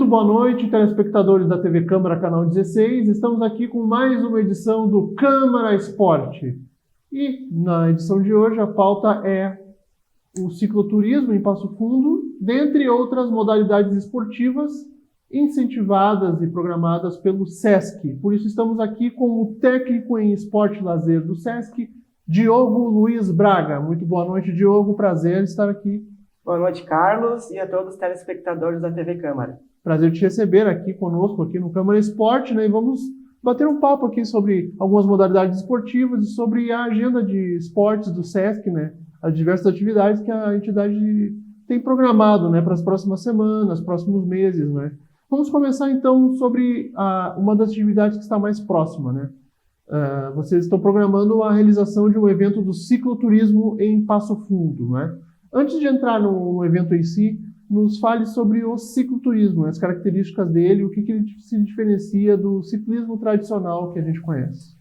boa noite, telespectadores da TV Câmara, canal 16. Estamos aqui com mais uma edição do Câmara Esporte. E na edição de hoje a pauta é o cicloturismo em Passo Fundo, dentre outras modalidades esportivas incentivadas e programadas pelo SESC. Por isso estamos aqui com o técnico em esporte e lazer do SESC, Diogo Luiz Braga. Muito boa noite, Diogo. Prazer estar aqui. Boa noite, Carlos, e a todos os telespectadores da TV Câmara. Prazer te receber aqui conosco, aqui no Câmara Esporte, né? E vamos bater um papo aqui sobre algumas modalidades esportivas e sobre a agenda de esportes do SESC, né? As diversas atividades que a entidade tem programado, né? Para as próximas semanas, próximos meses, né? Vamos começar, então, sobre uma das atividades que está mais próxima, né? Vocês estão programando a realização de um evento do cicloturismo em Passo Fundo, né? Antes de entrar no evento em si, nos fale sobre o cicloturismo, as características dele, o que ele se diferencia do ciclismo tradicional que a gente conhece.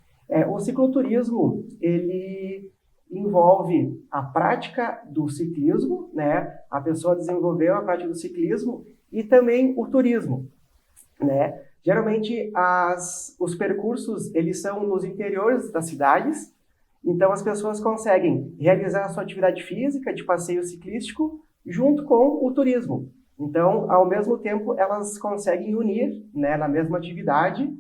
O cicloturismo, ele envolve a prática do ciclismo, né? A pessoa desenvolveu a prática do ciclismo e também o turismo, né? Geralmente, os percursos, eles são nos interiores das cidades, então as pessoas conseguem realizar a sua atividade física de passeio ciclístico junto com o turismo. Então, ao mesmo tempo, elas conseguem unir, né, na mesma atividade,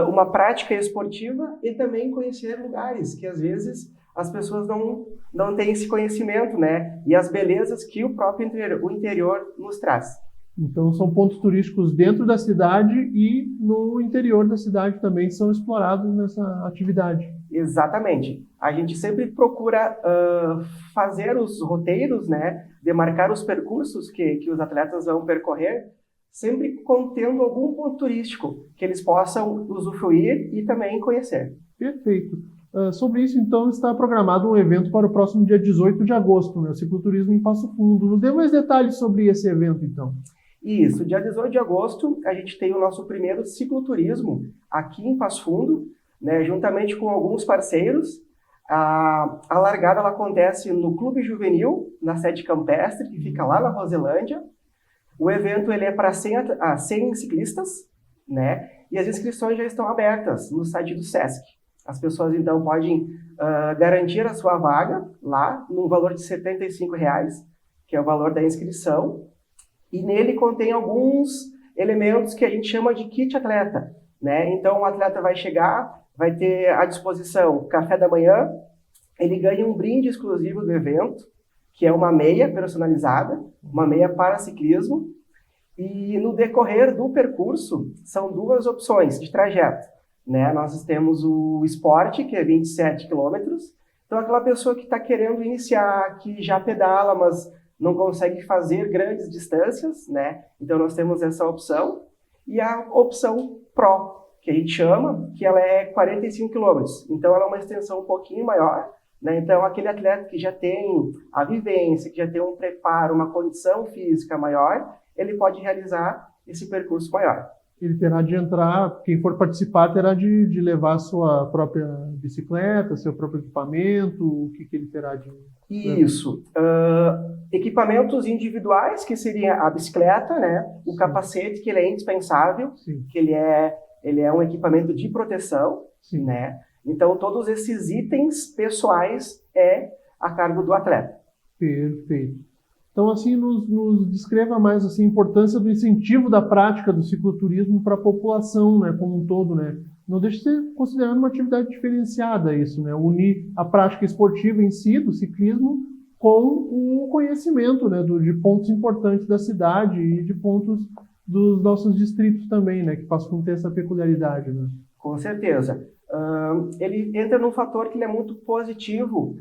uma prática esportiva e também conhecer lugares que, às vezes, as pessoas não têm esse conhecimento, né, e as belezas que o próprio interior nos traz. Então, são pontos turísticos dentro da cidade e no interior da cidade também são explorados nessa atividade. Exatamente. A gente sempre procura fazer os roteiros, né, demarcar os percursos que os atletas vão percorrer, sempre contendo algum ponto turístico que eles possam usufruir e também conhecer. Perfeito. Sobre isso, então, está programado um evento para o próximo dia 18 de agosto, né, o cicloturismo em Passo Fundo. Nos dê mais detalhes sobre esse evento, então. Isso, dia 18 de agosto, a gente tem o nosso primeiro cicloturismo aqui em Passo Fundo, né, juntamente com alguns parceiros. A largada ela acontece no Clube Juvenil, na sede campestre, que fica lá na Roselândia. O evento ele é para 100 ciclistas, né, e as inscrições já estão abertas no site do SESC. As pessoas, então, podem garantir a sua vaga lá, num valor de R$ 75,00, que é o valor da inscrição. E nele contém alguns elementos que a gente chama de kit atleta, né? Então, o atleta vai chegar, vai ter à disposição café da manhã, ele ganha um brinde exclusivo do evento, que é uma meia personalizada, uma meia para ciclismo, e no decorrer do percurso, são duas opções de trajeto, né? Nós temos o esporte, que é 27 quilômetros, então aquela pessoa que está querendo iniciar, que já pedala, mas não consegue fazer grandes distâncias, né? Então nós temos essa opção, e a opção Pro, que a gente chama, que ela é 45 quilômetros. Então ela é uma extensão um pouquinho maior, né? Então aquele atleta que já tem a vivência, que já tem um preparo, uma condição física maior, ele pode realizar esse percurso maior. Ele terá de entrar, quem for participar terá de levar a sua própria bicicleta, seu próprio equipamento, o que ele terá de... Isso. Equipamentos individuais, que seria a bicicleta, né? O capacete, que ele é indispensável, Sim. que ele é um equipamento de proteção, Sim. né? Então, todos esses itens pessoais é a cargo do atleta. Perfeito. Então, assim, nos descreva mais assim, a importância do incentivo da prática do cicloturismo para a população, né, como um todo, né? Não deixa de ser considerado uma atividade diferenciada isso, né? Unir a prática esportiva em si, do ciclismo, com o conhecimento, né, de pontos importantes da cidade e de pontos dos nossos distritos também, né, que passam a ter essa peculiaridade, né? Com certeza. Ele entra num fator que ele é muito positivo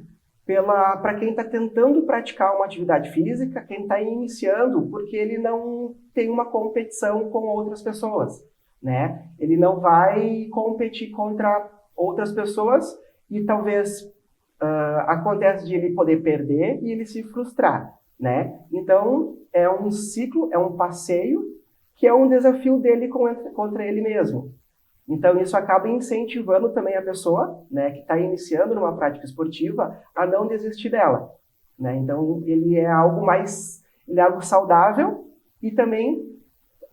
para quem está tentando praticar uma atividade física, quem está iniciando, porque ele não tem uma competição com outras pessoas, né? Ele não vai competir contra outras pessoas e talvez acontece de ele poder perder e ele se frustrar, né? Então, é um ciclo, é um passeio que é um desafio dele contra ele mesmo. Então, isso acaba incentivando também a pessoa, né, que está iniciando numa prática esportiva a não desistir dela, né? Então, ele é algo saudável e também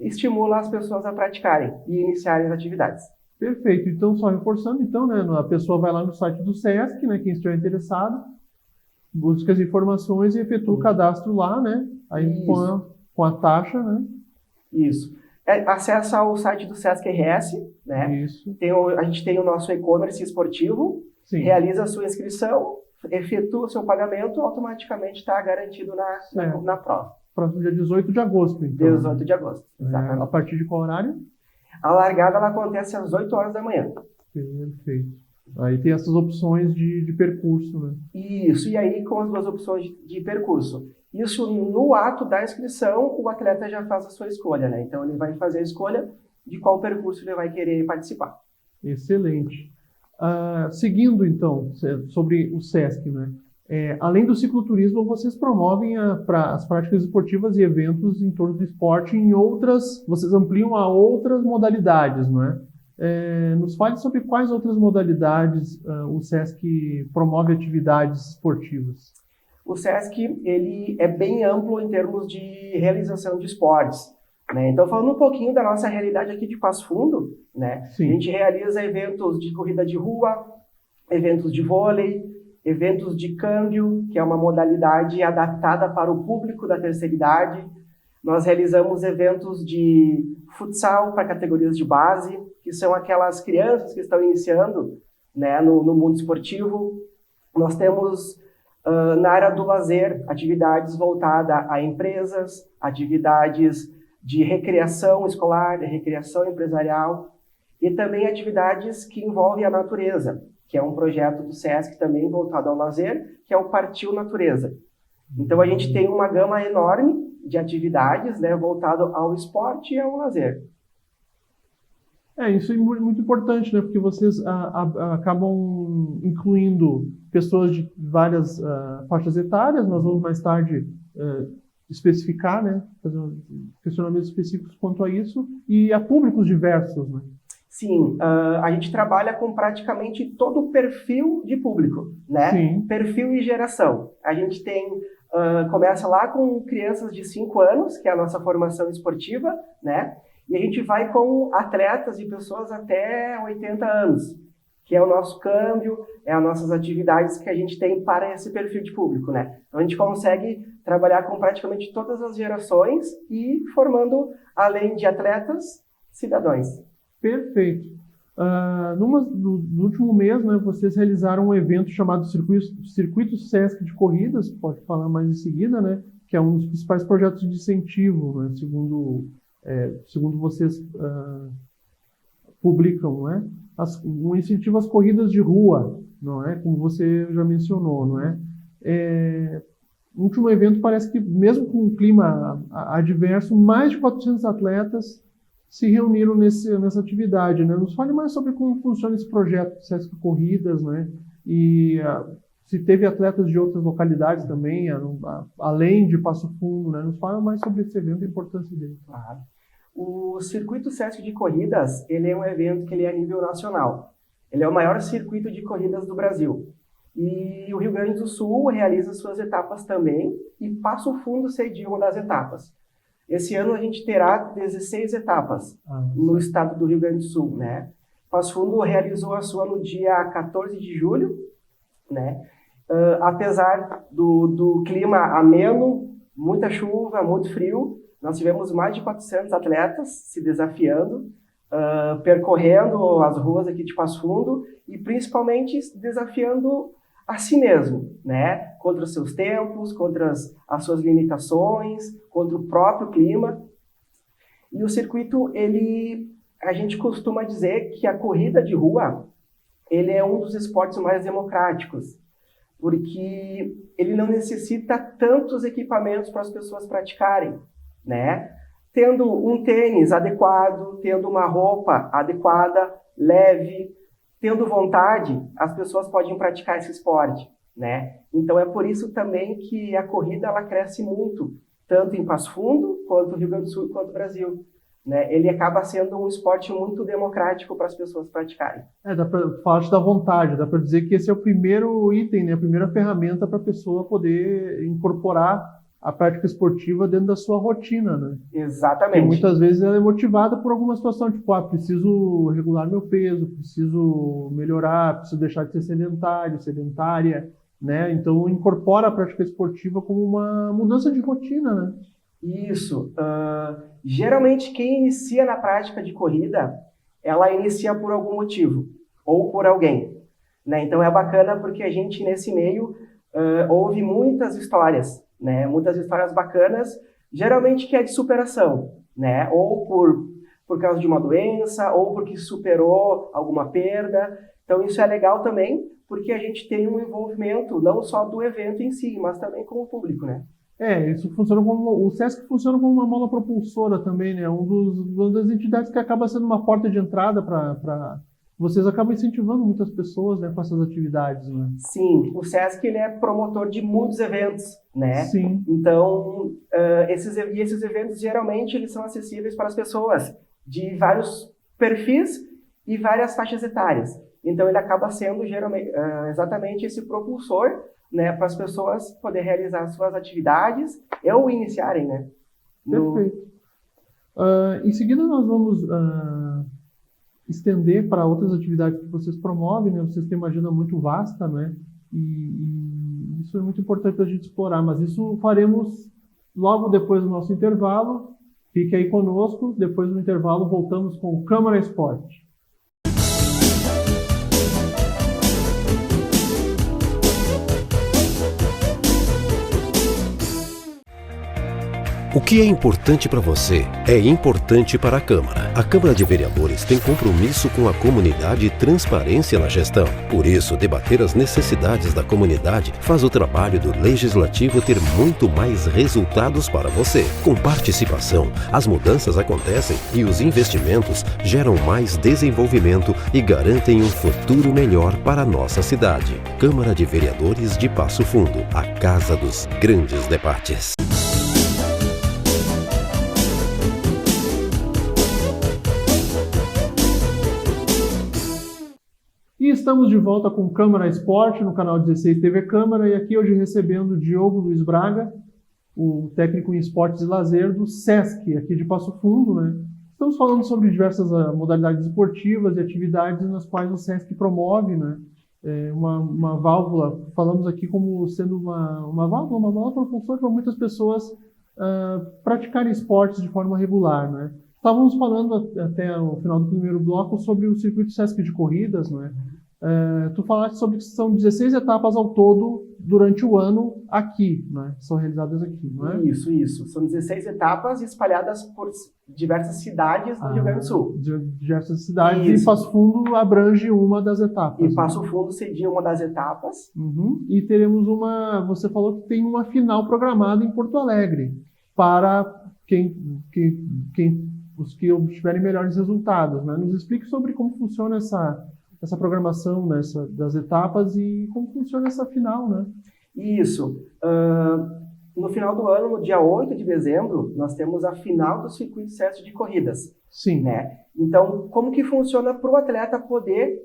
estimula as pessoas a praticarem e iniciarem as atividades. Perfeito. Então, só reforçando, então, né, a pessoa vai lá no site do SESC, né, quem estiver interessado, busca as informações e efetua o cadastro lá, né, aí com a taxa, né. Isso. Acessa o site do Sesc RS, né. Isso. A gente tem o nosso e-commerce esportivo, Sim. realiza a sua inscrição, efetua o seu pagamento, automaticamente está garantido na prova. Próximo dia 18 de agosto, então. 18 de agosto, exatamente. A partir de qual horário? A largada ela acontece às 8 horas da manhã. Perfeito. Aí tem essas opções de percurso, né? Isso, e aí com as duas opções de percurso. Isso no ato da inscrição, o atleta já faz a sua escolha, né? Então ele vai fazer a escolha de qual percurso ele vai querer participar. Excelente. Seguindo, então, sobre o SESC, né? Além do cicloturismo, vocês promovem as práticas esportivas e eventos em torno do esporte vocês ampliam a outras modalidades, não é? Nos fale sobre quais outras modalidades o SESC promove atividades esportivas. O SESC ele é bem amplo em termos de realização de esportes, né? Então, falando um pouquinho da nossa realidade aqui de Passo Fundo, né? Sim. A gente realiza eventos de corrida de rua, eventos de vôlei, eventos de câmbio, que é uma modalidade adaptada para o público da terceira idade. Nós realizamos eventos de futsal para categorias de base, que são aquelas crianças que estão iniciando, né, no mundo esportivo. Nós temos, na área do lazer, atividades voltadas a empresas, atividades de recreação escolar, de recreação empresarial, e também atividades que envolvem a natureza, que é um projeto do SESC também voltado ao lazer, que é o Partiu Natureza. Então, a gente tem uma gama enorme de atividades, né, voltado ao esporte e ao lazer. Isso é muito importante, né, porque vocês acabam incluindo pessoas de várias faixas etárias. Nós vamos mais tarde especificar, né, fazer questionamentos específicos quanto a isso, e a públicos diversos, né? Sim, a gente trabalha com praticamente todo o perfil de público, né? Sim. Perfil e geração. A gente começa lá com crianças de 5 anos, que é a nossa formação esportiva, né? E a gente vai com atletas e pessoas até 80 anos, que é o nosso câmbio, as nossas atividades que a gente tem para esse perfil de público, né? Então a gente consegue trabalhar com praticamente todas as gerações e formando, além de atletas, cidadãos. Perfeito. No último mês, né, vocês realizaram um evento chamado Circuito SESC de Corridas, pode falar mais em seguida, né, que é um dos principais projetos de incentivo, né, segundo vocês publicam, né, um incentivo às corridas de rua, não é? Como você já mencionou, não é? No último evento parece que, mesmo com um clima adverso, mais de 400 atletas se reuniram nessa atividade, né? Nos fale mais sobre como funciona esse projeto SESC Corridas, né? E se teve atletas de outras localidades também, além de Passo Fundo, né? Nos fale mais sobre esse evento e a importância dele. Claro. O Circuito SESC de Corridas, ele é um evento que ele é a nível nacional. Ele é o maior circuito de corridas do Brasil. E o Rio Grande do Sul realiza suas etapas também, e Passo Fundo cedia uma das etapas. Esse ano a gente terá 16 etapas no estado do Rio Grande do Sul, né? Passo Fundo realizou a sua no dia 14 de julho, né? Apesar do clima ameno, muita chuva, muito frio, nós tivemos mais de 400 atletas se desafiando, percorrendo as ruas aqui de Passo Fundo e principalmente desafiando a si mesmo, né? Contra os seus tempos, contra as suas limitações, contra o próprio clima. E o circuito, a gente costuma dizer que a corrida de rua, ele é um dos esportes mais democráticos, porque ele não necessita tantos equipamentos para as pessoas praticarem, né? Tendo um tênis adequado, tendo uma roupa adequada, leve, tendo vontade, as pessoas podem praticar esse esporte, né? Então é por isso também que a corrida ela cresce muito, tanto em Passo Fundo, quanto no Rio Grande do Sul, quanto no Brasil, né? Ele acaba sendo um esporte muito democrático para as pessoas praticarem. Fala da vontade, dá para dizer que esse é o primeiro item, né? A primeira ferramenta para a pessoa poder incorporar a prática esportiva dentro da sua rotina, né? Exatamente. E muitas vezes ela é motivada por alguma situação, tipo, preciso regular meu peso, preciso melhorar, preciso deixar de ser sedentária, né? Então incorpora a prática esportiva como uma mudança de rotina, né? Isso. Geralmente quem inicia na prática de corrida, ela inicia por algum motivo, ou por alguém, né? Então é bacana porque a gente nesse meio ouve muitas histórias, né? Muitas histórias bacanas, geralmente que é de superação, né? Ou por causa de uma doença, ou porque superou alguma perda. Então isso é legal também, porque a gente tem um envolvimento não só do evento em si, mas também com o público, né? Isso funciona como o SESC funciona como uma mola propulsora também, né? Uma das entidades que acaba sendo uma porta de entrada para vocês acabam incentivando muitas pessoas, né, com essas atividades, né? Sim, o SESC ele é promotor de muitos eventos, né? Sim. Então, esses eventos geralmente eles são acessíveis para as pessoas de vários perfis e várias faixas etárias. Então, ele acaba sendo geralmente, exatamente esse propulsor, né, para as pessoas poderem realizar suas atividades ou iniciarem, né? Perfeito. Em seguida, nós vamos estender para outras atividades que vocês promovem, né? Vocês têm uma agenda muito vasta, né? E isso é muito importante a gente explorar, mas isso faremos logo depois do nosso intervalo. Fique aí conosco, depois do intervalo voltamos com o Câmara Esporte. O que é importante para você é importante para a Câmara. A Câmara de Vereadores tem compromisso com a comunidade e transparência na gestão. Por isso, debater as necessidades da comunidade faz o trabalho do Legislativo ter muito mais resultados para você. Com participação, as mudanças acontecem e os investimentos geram mais desenvolvimento e garantem um futuro melhor para a nossa cidade. Câmara de Vereadores de Passo Fundo, a casa dos grandes debates. E estamos de volta com Câmara Esporte no canal 16 TV Câmara, e aqui hoje recebendo o Diogo Luiz Braga, o técnico em esportes e lazer do SESC, aqui de Passo Fundo, né? Estamos falando sobre diversas modalidades esportivas e atividades nas quais o SESC promove, né? Uma válvula, falamos aqui como sendo uma válvula, uma válvula propulsora para muitas pessoas praticarem esportes de forma regular, né? Estávamos falando até o final do primeiro bloco sobre o circuito SESC de corridas, né? Tu falaste sobre que são 16 etapas ao todo durante o ano aqui, né? São realizadas aqui, não é? Isso. São 16 etapas espalhadas por diversas cidades do Rio Grande do Sul. Diversas cidades, e Passo Fundo abrange uma das etapas. E Passo Fundo cedia uma das etapas. Uhum. E teremos você falou que tem uma final programada em Porto Alegre, para os que obtiverem melhores resultados, né? Nos explique sobre como funciona essa programação das etapas e como funciona essa final, né? Isso. No final do ano, no dia 8 de dezembro, nós temos a final do circuito SESC de corridas. Sim. Né? Então, como que funciona para o atleta poder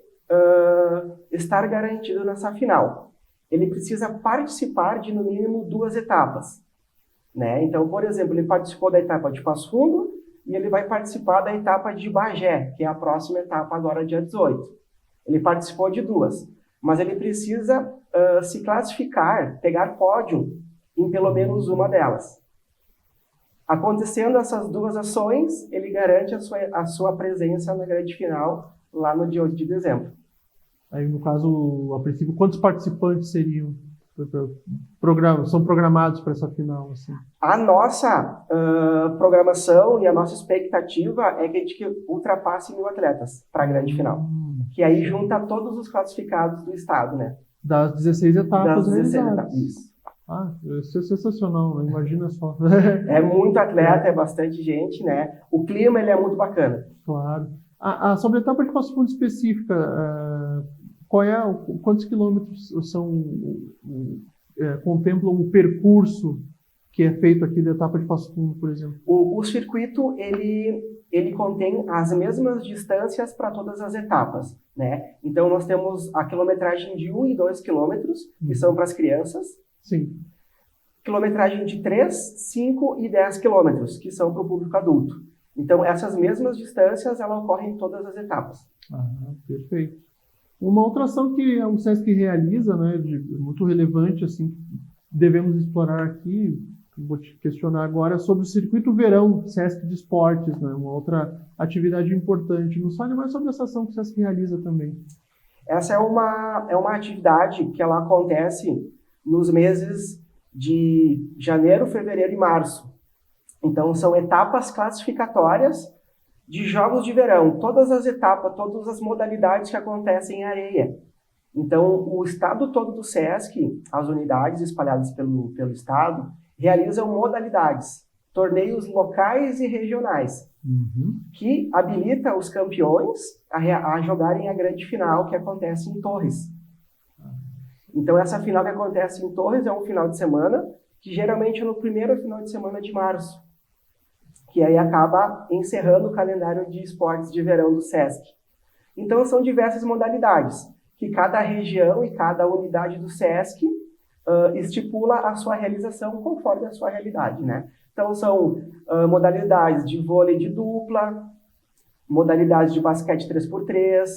estar garantido nessa final? Ele precisa participar de, no mínimo, 2 etapas. Né? Então, por exemplo, ele participou da etapa de Passo Fundo e ele vai participar da etapa de Bagé, que é a próxima etapa agora, dia 18. Ele participou de 2, mas ele precisa se classificar, pegar pódio em pelo menos uma delas. Acontecendo essas 2 ações, ele garante a sua presença na grande final lá no dia 8 de dezembro. Aí, no caso, a princípio, quantos participantes seriam? São programados para essa final? Assim? A nossa programação e a nossa expectativa é que a gente ultrapasse 1.000 atletas para a grande final. Que aí junta todos os classificados do estado, né? Das 16 etapas. Das 16 etapas, isso. Isso é sensacional, né? Imagina só. É muito atleta, é bastante gente, né? O clima, ele é muito bacana. Claro. Sobre a etapa de Passo Fundo específica, quantos quilômetros contemplam o percurso que é feito aqui da etapa de Passo Fundo, por exemplo? O circuito, ele contém as mesmas distâncias para todas as etapas, né? Então, nós temos a quilometragem de 1 e 2 quilômetros, que são para as crianças. Sim. quilometragem de 3, 5 e 10 quilômetros, que são para o público adulto. Então, essas mesmas distâncias, ela ocorre em todas as etapas. Perfeito. Uma outra ação que o SESC realiza, né, muito relevante, assim, devemos explorar aqui, vou te questionar agora, sobre o Circuito Verão SESC de Esportes, né, uma outra atividade importante. Nos fale mais sobre essa ação que o SESC realiza também. Essa é uma atividade que ela acontece nos meses de janeiro, fevereiro e março. Então, são etapas classificatórias de jogos de verão. Todas as etapas, todas as modalidades que acontecem em areia. Então, o estado todo do SESC, as unidades espalhadas pelo estado, realizam modalidades, torneios locais e regionais, que habilita os campeões a jogarem a grande final que acontece em Torres. Então, essa final que acontece em Torres é um final de semana, que geralmente é no primeiro final de semana de março, que aí acaba encerrando o calendário de esportes de verão do SESC. Então, são diversas modalidades, que cada região e cada unidade do SESC estipula a sua realização conforme a sua realidade, né? Então, são modalidades de vôlei de dupla, modalidades de basquete 3x3,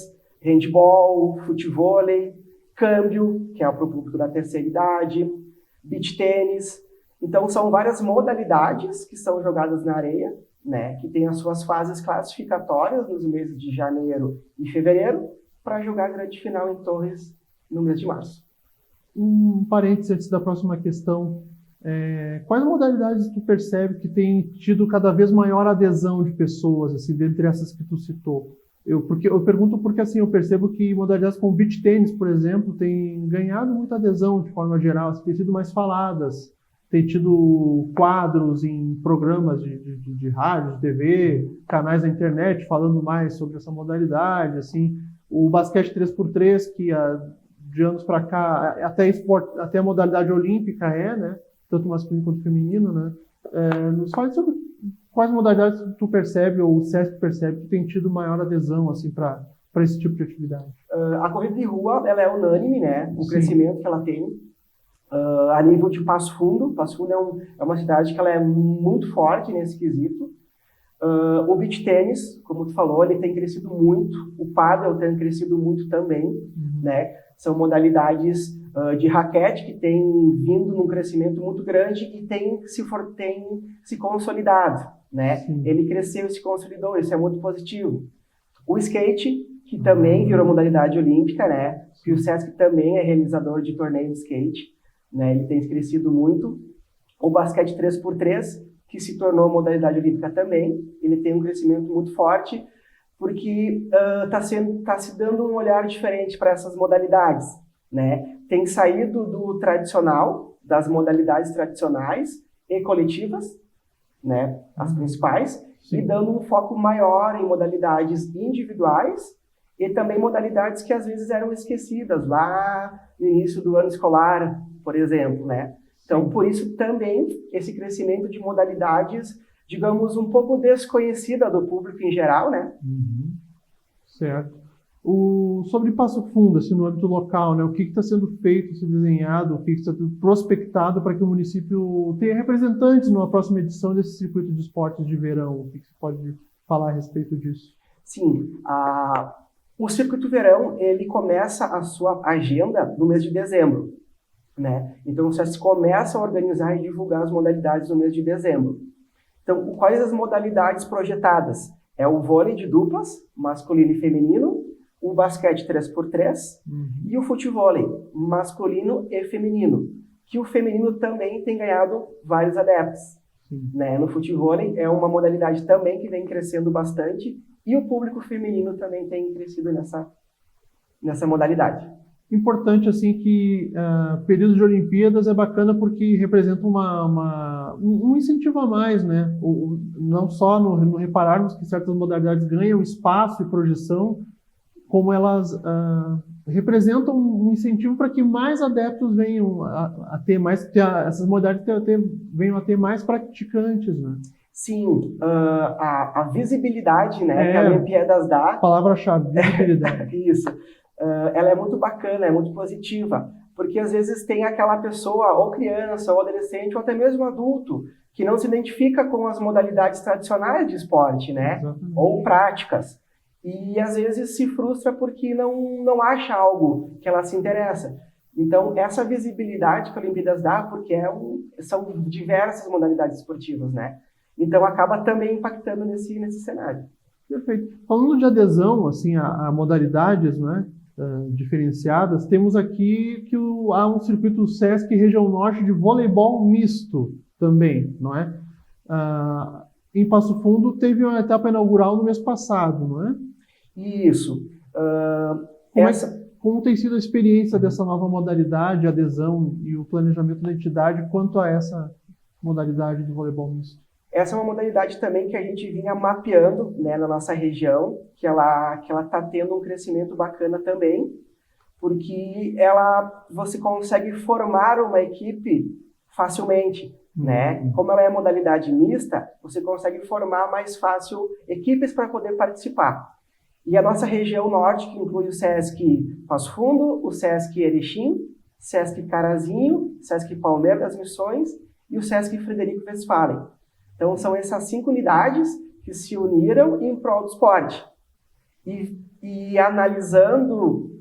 handball, futevôlei, câmbio, que é para o público da terceira idade, beach tênis. Então, são várias modalidades que são jogadas na areia, né, que tem as suas fases classificatórias nos meses de janeiro e fevereiro, para jogar a grande final em Torres no mês de março. Um parênteses antes da próxima questão. Quais modalidades tu percebe que tem tido cada vez maior adesão de pessoas, assim, dentre essas que tu citou? Eu pergunto porque assim, eu percebo que modalidades como beach tênis, por exemplo, têm ganhado muita adesão de forma geral, têm sido mais faladas, tem tido quadros em programas de rádio, de TV, canais da internet falando mais sobre essa modalidade, assim. O basquete 3x3, que de anos para cá, até a modalidade olímpica né? Tanto masculino quanto feminino, né? Nos fale sobre quais modalidades tu percebe, ou o SESC percebe, que tem tido maior adesão, assim, para esse tipo de atividade. A corrida de rua, ela é unânime, né? O crescimento que ela tem. A nível de Passo Fundo é uma cidade que ela é muito forte nesse quesito. O beach tênis, como tu falou, ele tem crescido muito. O pádel tem crescido muito também, né? São modalidades de raquete que tem vindo num crescimento muito grande e tem se consolidado, né? Ele cresceu e se consolidou, isso é muito positivo. O skate, que também virou modalidade olímpica, né? E o SESC também é realizador de torneio de skate, né? Ele tem crescido muito. O basquete 3x3, que se tornou modalidade olímpica também, ele tem um crescimento muito forte, porque tá se dando um olhar diferente para essas modalidades, né? Tem saído do tradicional, das modalidades tradicionais e coletivas, né? As principais, e dando um foco maior em modalidades individuais e também modalidades que às vezes eram esquecidas lá no início do ano escolar, por exemplo, né? Então, por isso também esse crescimento de modalidades, digamos, um pouco desconhecida do público em geral, né? Certo. Sobre Passo Fundo, assim, no âmbito local, né? O que está sendo feito, se desenhado, o que está sendo prospectado para que o município tenha representantes numa próxima edição desse circuito de esportes de verão? O que você pode falar a respeito disso? Sim, o circuito verão, ele começa a sua agenda no mês de dezembro, né? Então, o SESC começa a organizar e divulgar as modalidades no mês de dezembro. Então, quais as modalidades projetadas? É o vôlei de duplas, masculino e feminino, o basquete 3x3 e o futevôlei, masculino e feminino, que o feminino também tem ganhado vários adeptos, né? No futevôlei é uma modalidade também que vem crescendo bastante e o público feminino também tem crescido nessa modalidade. Importante, assim, que período de Olimpíadas é bacana porque representa um incentivo a mais, né? Não só no repararmos que certas modalidades ganham espaço e projeção, como elas representam um incentivo para que mais adeptos venham a ter mais, que essas modalidades venham a ter mais praticantes, né? Sim, a visibilidade, né, que a Olimpíadas dá. Palavra-chave, visibilidade. Isso. Ela é muito bacana, é muito positiva, Porque às vezes tem aquela pessoa, ou criança, ou adolescente, ou até mesmo adulto, que não se identifica com as modalidades tradicionais de esporte, né? Exatamente. Ou práticas. E às vezes se frustra porque não acha algo que ela se interessa. Então, essa visibilidade que a Olimpíadas dá, porque são diversas modalidades esportivas, né? Então, acaba também impactando nesse cenário. Perfeito. Falando de adesão, assim, a modalidades, né, diferenciadas, temos aqui que há um circuito Sesc Região Norte de voleibol misto também, não é? Em Passo Fundo teve uma etapa inaugural no mês passado, não é? Isso. Como tem sido a experiência dessa nova modalidade, adesão e o planejamento da entidade quanto a essa modalidade de voleibol misto? Essa é uma modalidade também que a gente vinha mapeando, né, na nossa região, que ela está tendo um crescimento bacana também, porque você consegue formar uma equipe facilmente, né? Como ela é modalidade mista, você consegue formar mais fácil equipes para poder participar. E a nossa região norte, que inclui o Sesc Passo Fundo, o Sesc Erechim, Sesc Carazinho, Sesc Palmeira das Missões e o Sesc Frederico Westphalen. Então, são essas 5 unidades que se uniram em prol do esporte. E analisando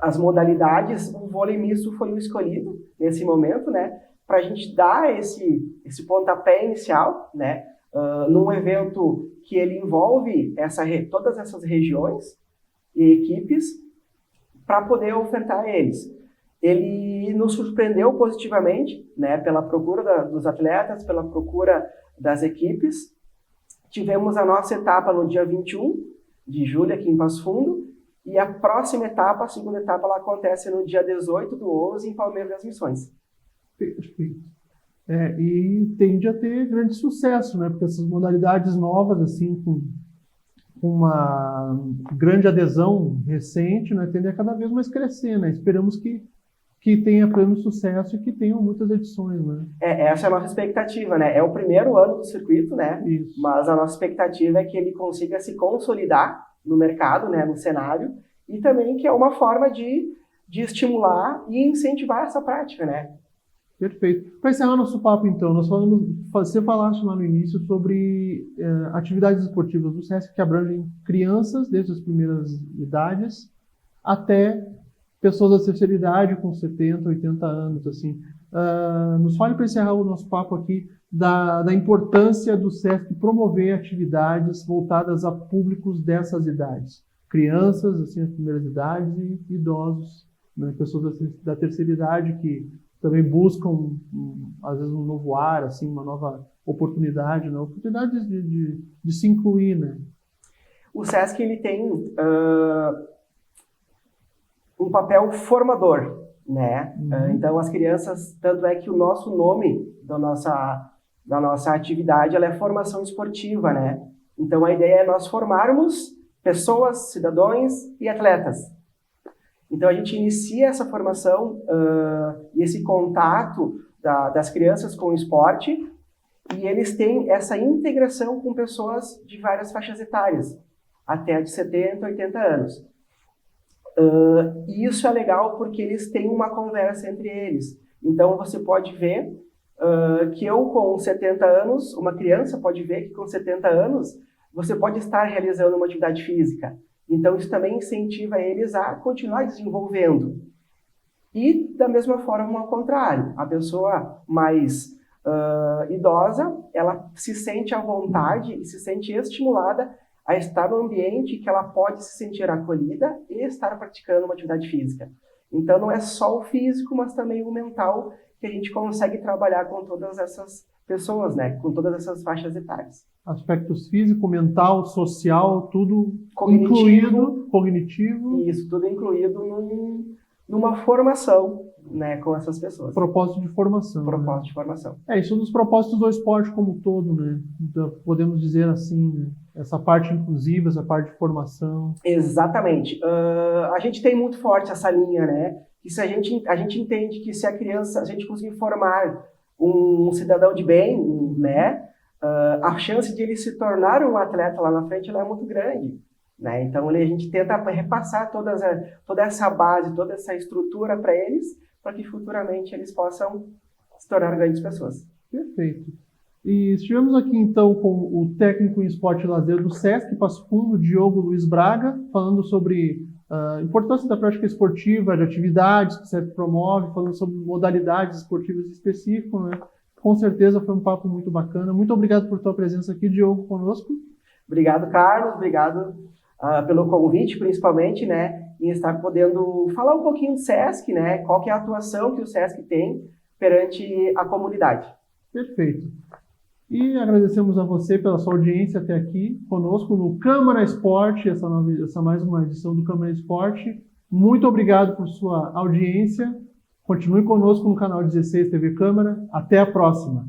as modalidades, o vôlei misto foi o escolhido nesse momento, né, para a gente dar esse pontapé inicial, né, num evento que ele envolve todas essas regiões e equipes para poder ofertar a eles. Ele nos surpreendeu positivamente, né, pela procura dos atletas, pela procura das equipes. Tivemos a nossa etapa no dia 21 de julho aqui em Passo Fundo e a próxima etapa, a segunda etapa, ela acontece no dia 18/11 em Palmeira das Missões. Perfeito. E tende a ter grande sucesso, né? Porque essas modalidades novas, assim, com uma grande adesão recente, né, tendem a cada vez mais crescer, né? Esperamos que tenha pleno sucesso e que tenham muitas edições, né? Essa é a nossa expectativa, né? É o primeiro ano do circuito, né? Isso. Mas a nossa expectativa é que ele consiga se consolidar no mercado, né, no cenário, e também que é uma forma de estimular e incentivar essa prática, né? Perfeito. Para encerrar nosso papo, então, você falaste lá no início sobre atividades esportivas do Sesc que abrangem crianças desde as primeiras idades até pessoas da terceira idade com 70, 80 anos, assim. Nos fale para encerrar o nosso papo aqui da importância do Sesc promover atividades voltadas a públicos dessas idades. Crianças, assim, as primeiras idades e idosos, né, pessoas da terceira idade que também buscam, às vezes, um novo ar, assim, uma nova oportunidade, né? Oportunidade de se incluir, né? O Sesc, ele tem um papel formador, né? Então, as crianças, tanto é que o nosso nome da nossa atividade, ela é formação esportiva, né? Então, a ideia é nós formarmos pessoas, cidadãos e atletas. Então, a gente inicia essa formação e esse contato das crianças com o esporte, e eles têm essa integração com pessoas de várias faixas etárias, até de 70, 80 anos. E isso é legal porque eles têm uma conversa entre eles. Então, você pode ver que eu, com 70 anos, uma criança pode ver que com 70 anos, você pode estar realizando uma atividade física. Então, isso também incentiva eles a continuar desenvolvendo. E, da mesma forma, ao contrário, a pessoa mais idosa, ela se sente à vontade e se sente estimulada a estar num ambiente que ela pode se sentir acolhida e estar praticando uma atividade física. Então, não é só o físico, mas também o mental que a gente consegue trabalhar com todas essas pessoas, né? Com todas essas faixas etárias. Aspectos físico, mental, social, tudo Cognitivo, cognitivo. Isso, tudo incluído numa formação, né, com essas pessoas. Propósito de formação. Propósito de formação. Isso é um dos propósitos do esporte como um todo, né? Então, podemos dizer assim, né? Essa parte inclusiva, essa parte de formação. Exatamente. A gente tem muito forte essa linha, né? Que se a gente entende que se a gente conseguir formar um cidadão de bem, né? A chance de ele se tornar um atleta lá na frente ela é muito grande. né? Então a gente tenta repassar toda essa base, toda essa estrutura para eles, para que futuramente eles possam se tornar grandes pessoas. Perfeito. E estivemos aqui então com o técnico em esporte e lazer do SESC Passo Fundo, Diogo Luiz Braga, falando sobre a importância da prática esportiva, de atividades que o SESC promove, falando sobre modalidades esportivas específicas, né? Com certeza foi um papo muito bacana. Muito obrigado por tua presença aqui, Diogo, conosco. Obrigado, Carlos. Obrigado pelo convite, principalmente, né, em estar podendo falar um pouquinho do SESC, né, qual que é a atuação que o SESC tem perante a comunidade. Perfeito. E agradecemos a você pela sua audiência até aqui conosco no Câmara Esporte, essa mais uma edição do Câmara Esporte. Muito obrigado por sua audiência. Continue conosco no canal 16 TV Câmara. Até a próxima.